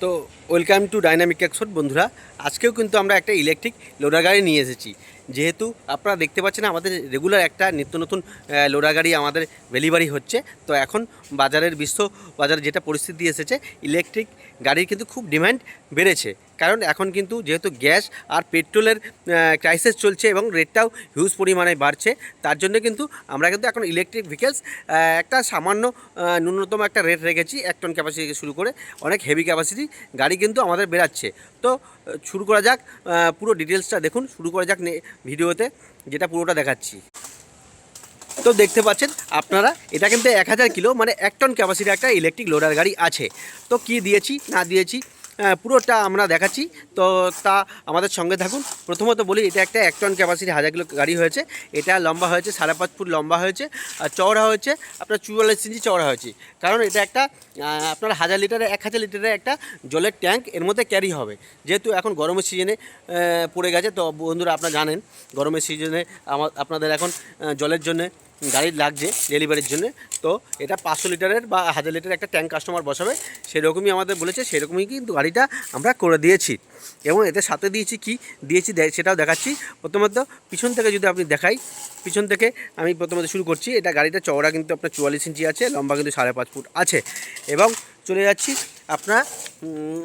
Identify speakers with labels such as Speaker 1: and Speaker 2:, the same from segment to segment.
Speaker 1: তো welcome to dynamic export বন্ধুরা। আজকেও কিন্তু আমরা একটা ইলেকট্রিক লোডার গাড়ি নিয়ে এসেছি। যেহেতু আপনারা দেখতে পাচ্ছেন আমাদের রেগুলার একটা নিত্য নতুন লোডার গাড়ি আমাদের ডেলিভারি হচ্ছে। তো এখন বাজারের বাজারে যেটা পরিস্থিতি এসেছে, ইলেকট্রিক গাড়ির কিন্তু খুব ডিমান্ড বেড়েছে। কারণ এখন কিন্তু যেহেতু গ্যাস আর পেট্রোলের ক্রাইসিস চলছে এবং রেটটাও হিউজ পরিমাণে বাড়ছে, তার জন্য কিন্তু আমরা কিন্তু এখন ইলেকট্রিক ভেহিকেলস একটা সামান্য ন্যূনতম একটা রেট রেখেছি 1 টন ক্যাপাসিটি থেকে শুরু করে অনেক হেভি ক্যাপাসিটি গাড়ি কিন্তু আমাদের বেরাচ্ছে। তো শুরু করা যাক, পুরো ডিটেলসটা দেখুন। শুরু করা যাক ভিডিওতে, যেটা পুরোটা দেখাচ্ছি। তো দেখতে পাচ্ছেন আপনারা, এটা কিন্তু 1000 কিলো মানে 1 টন ক্যাপাসিটি একটা ইলেকট্রিক লোডার গাড়ি আছে। তো কি দিয়েছি না দিয়েছি পুরোটা আমরা দেখাচ্ছি। তো তা আমাদের সঙ্গে থাকুন। প্রথমত বলি, এটা একটা 1 টন ক্যাপাসিটি 1000 কিলো গাড়ি হয়েছে। এটা লম্বা হয়েছে 5.5 ফুট লম্বা হয়েছে, আর চওড়া হয়েছে আপনার 44 ইঞ্চি চওড়া হয়েছে। কারণ এটা একটা আপনার 1000 লিটারের একটা জলের ট্যাঙ্ক এর মধ্যে ক্যারি হবে। যেহেতু এখন গরমের সিজনে পড়ে গেছে, তো বন্ধুরা আপনারা জানেন গরমের সিজনে আপনাদের এখন জলের জন্য গাড়ি লাগছে ডেলিভারির জন্য। তো এটা 500 লিটারের বা 1000 লিটারের একটা ট্যাঙ্ক কাস্টমার বসাবে, সেরকমই আমাদের বলেছে, সেরকমই কিন্তু গাড়িটা আমরা করে দিয়েছি। এবং এতে সাথে দিয়েছি সেটাও দেখাচ্ছি। প্রথমত পিছন থেকে যদি আপনি দেখাই, পিছন থেকে আমি প্রথমত শুরু করছি। এটা গাড়িটা চওড়া কিন্তু আপনার 44 ইঞ্চি আছে, লম্বা কিন্তু 5.5 ফুট আছে। এবং চলে যাচ্ছি আপনার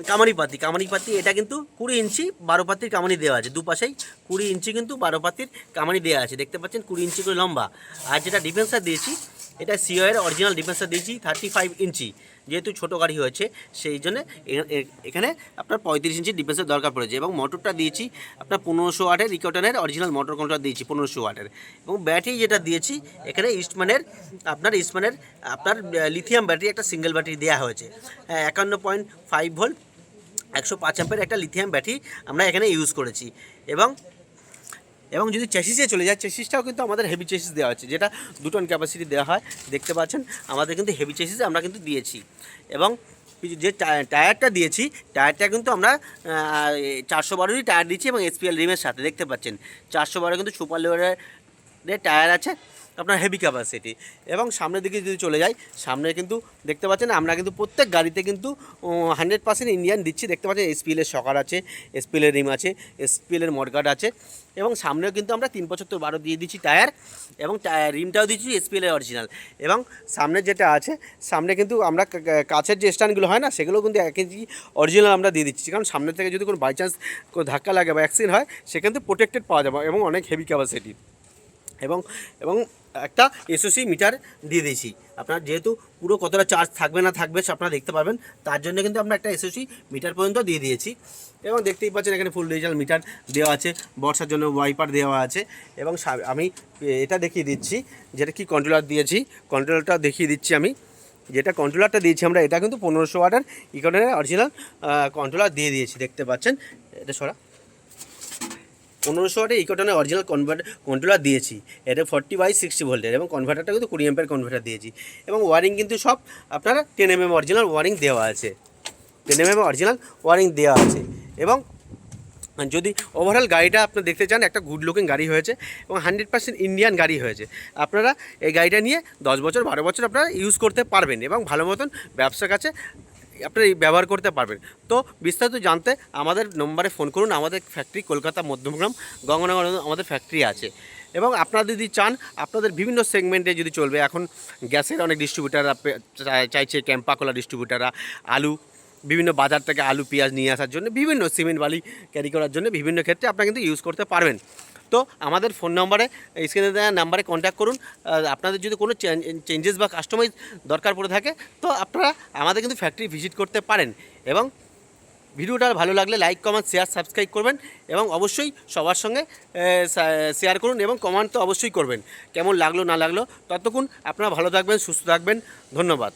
Speaker 1: কামানিপাতি। এটা কিন্তু 20 ইঞ্চি 12 পাতির কামানি দেওয়া আছে, দুপাশেই 20 ইঞ্চি কিন্তু 12 পাতির কামানি দেওয়া আছে, দেখতে পাচ্ছেন 20 ইঞ্চি করে লম্বা। আর যেটা ডিফেন্সার দিয়েছি, এটা সিওয়ের অরিজিনাল ডিফেন্সার দিয়েছি 35 ইঞ্চি। যেহেতু ছোটো গাড়ি হয়েছে সেই জন্য এখানে আপনার 35 ইঞ্চি ডিফেন্সের দরকার পড়েছে। এবং মোটরটা দিয়েছি আপনার 1500 ওয়াটের ইকোটনের অরিজিনাল মোটর কন্ট্রোলার দিয়েছি 1500 ওয়াটের। এবং ব্যাটারি যেটা দিয়েছি এখানে ইস্টম্যানের আপনার লিথিয়াম ব্যাটারি, একটা সিঙ্গেল ব্যাটারি দেওয়া হয়েছে 51.5 ভোল্ট 105 অ্যাম্পের একটা লিথিয়াম ব্যাটারি আমরা এখানে ইউজ করেছি। এবং যদি চেসিসে চলে যায়, চেসিসটাও কিন্তু আমাদের হেভি চেসিস দেওয়া হচ্ছে, যেটা 2 টন ক্যাপাসিটি দেওয়া হয়। দেখতে পাচ্ছেন আমাদের কিন্তু হেভি চেসিস আমরা কিন্তু দিয়েছি। এবং যে টায়ারটা দিয়েছি, টায়ারটা কিন্তু আমরা 412 টায়ার দিচ্ছি এবং এসপিএল রিমের সাথে। দেখতে পাচ্ছেন 412 কিন্তু সুপার লেভারের টায়ার আছে আপনার হেভি ক্যাপাসিটি। এবং সামনের দিকে যদি চলে যাই, সামনে কিন্তু দেখতে পাচ্ছেন আমরা কিন্তু প্রত্যেক গাড়িতে কিন্তু 100% ইন্ডিয়ান দিচ্ছি। দেখতে পাচ্ছেন এসপিএলের শকার আছে, এসপিএলের রিম আছে, এসপিএলের মডগার্ড আছে। এবং সামনেও কিন্তু আমরা 375/12 দিয়ে দিচ্ছি টায়ার, এবং রিমটাও দিচ্ছি এসপিএলের অরিজিনাল। এবং সামনে যেটা আছে, সামনে কিন্তু আমরা কাছের যে স্ট্যান্ডগুলো হয় না, সেগুলো কিন্তু 1 ইঞ্চি অরিজিনাল আমরা দিয়ে দিচ্ছি। কারণ সামনে থেকে যদি কোনো বাইচান্স কোনো ধাক্কা লাগে বা অ্যাক্সিডেন্ট হয়, সেখান থেকে প্রোটেক্টেড পাওয়া যাবে এবং অনেক হেভি ক্যাপাসিটি। এবং একটা এসওসি মিটার দিয়ে দিয়েছি। আপনার যেহেতু পুরো কতটা চার্জ থাকবে না থাকবে আপনারা দেখতে পারবেন, তার জন্য কিন্তু আমরা একটা এসওসি মিটার পর্যন্ত দিয়ে দিয়েছি। এবং দেখতেই পাচ্ছেন এখানে ফুল ডিজিটাল মিটার দেওয়া আছে, বর্ষার জন্য ওয়াইপার দেওয়া আছে। এবং আমি এটা দেখিয়ে দিচ্ছি, যেটা কি কন্ট্রোলার দিয়েছি, কন্ট্রোলারটা দেখিয়ে দিচ্ছি আমি। যেটা কন্ট্রোলারটা দিয়েছি আমরা, এটা কিন্তু 1500 ওয়াটের ইকনের অরিজিনাল কন্ট্রোলার দিয়ে দিয়েছি। দেখতে পাচ্ছেন এটা 1500 ওয়াটের ইকোটনের অরিজিনাল কন্ট্রোলার দিয়েছি। এটা 40/60 ভোল্টের, এবং কনভার্টারটা কিন্তু 20 অ্যাম্পের কনভার্টার দিয়েছি। এবং ওয়ারিং কিন্তু সব আপনারা 10 mm অরিজিনাল ওয়ারিং দেওয়া আছে, 10 mm অরিজিনাল ওয়ারিং দেওয়া আছে। এবং যদি ওভারঅল গাড়িটা আপনারা দেখতে চান, একটা গুড লুকিং গাড়ি হয়েছে এবং 100% ইন্ডিয়ান গাড়ি হয়েছে। আপনারা এই গাড়িটা নিয়ে 10 বছর 12 বছর আপনারা ইউজ করতে পারবেন এবং ভালো মতন ব্যবসার কাছে আপনারা ব্যবহার করতে পারবেন। তো বিস্তারিত জানতে আমাদের নম্বরে ফোন করুন। আমাদের ফ্যাক্টরি কলকাতা মধ্যমগ্রাম গঙ্গানগর আমাদের ফ্যাক্টরি আছে। এবং আপনারা যদি চান, আপনাদের বিভিন্ন সেগমেন্টে যদি চলবে, এখন গ্যাসের অনেক ডিস্ট্রিবিউটাররা চাইছে, ক্যাম্পাকোলা ডিস্ট্রিবিউটাররা আলু বিভিন্ন বাজার থেকে আলু পেঁয়াজ নিয়ে আসার জন্য, বিভিন্ন সিমেন্ট বালি ক্যারি করার জন্য বিভিন্ন ক্ষেত্রে আপনারা কিন্তু ইউজ করতে পারবেন। তো আমাদের ফোন নম্বরে, স্ক্রিনে দেওয়া নাম্বারে কন্ট্যাক্ট করুন। আপনাদের যদি কোনো চেঞ্জেস বা কাস্টমাইজ দরকার পড়ে থাকে, তো আপনারা আমাদের কিন্তু ফ্যাক্টরি ভিজিট করতে পারেন। এবং ভিডিওটা ভালো লাগলে লাইক কমেন্ট শেয়ার সাবস্ক্রাইব করবেন, এবং অবশ্যই সবার সঙ্গে শেয়ার করুন এবং কমেন্ট তো অবশ্যই করবেন কেমন লাগলো না লাগলো। ততক্ষণ আপনারা ভালো থাকবেন, সুস্থ থাকবেন। ধন্যবাদ।